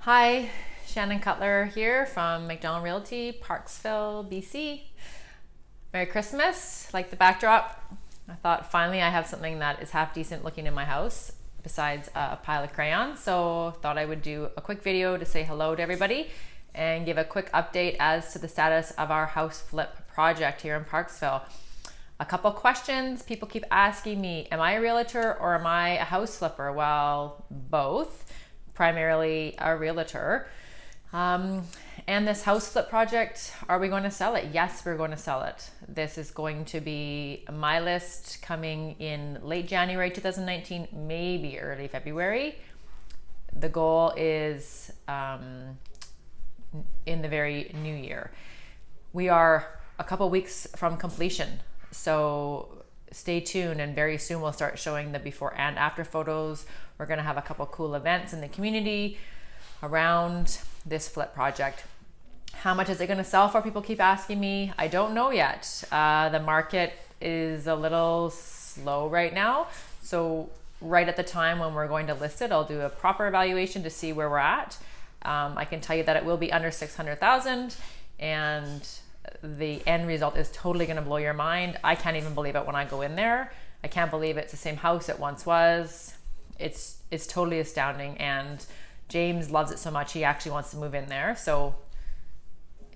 Hi, Shannon Cutler here from McDonald Realty, Parksville, BC. Merry Christmas. Like the backdrop, I thought finally I have something that is half decent looking in my house besides a pile of crayons. So thought I would do a quick video to say hello to everybody and give a quick update as to the status of our house flip project here in Parksville. A couple questions people keep asking me, am I a realtor or am I a house flipper? Well, both. Primarily a realtor. And this house flip project, are we going to sell it? Yes, we're going to sell it. This is going to be my list coming in late January 2019, maybe early February. The goal is in the very new year. We are a couple weeks from completion, so stay tuned, and very soon we'll start showing the before and after photos. We're going to have a couple cool events in the community around this flip project. How much is it going to sell for? People keep asking me. I don't know yet. The market is a little slow right now. So right at the time when we're going to list it, I'll do a proper evaluation to see where we're at. I can tell you that it will be under 600,000, and the end result is totally going to blow your mind. I can't even believe it when I go in there. I can't believe it's the same house it once was. It's totally astounding, and James loves it so much he actually wants to move in there. So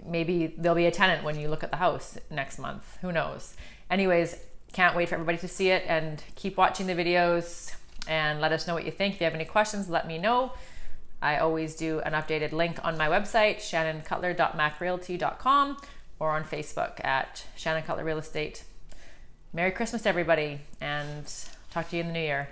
maybe there'll be a tenant when you look at the house next month. Who knows? Anyways, can't wait for everybody to see it, and keep watching the videos and let us know what you think. If you have any questions, let me know. I always do an updated link on my website, shannoncutler.macrealty.com, or on Facebook at Shannon Cutler Real Estate. Merry Christmas, everybody, and talk to you in the new year.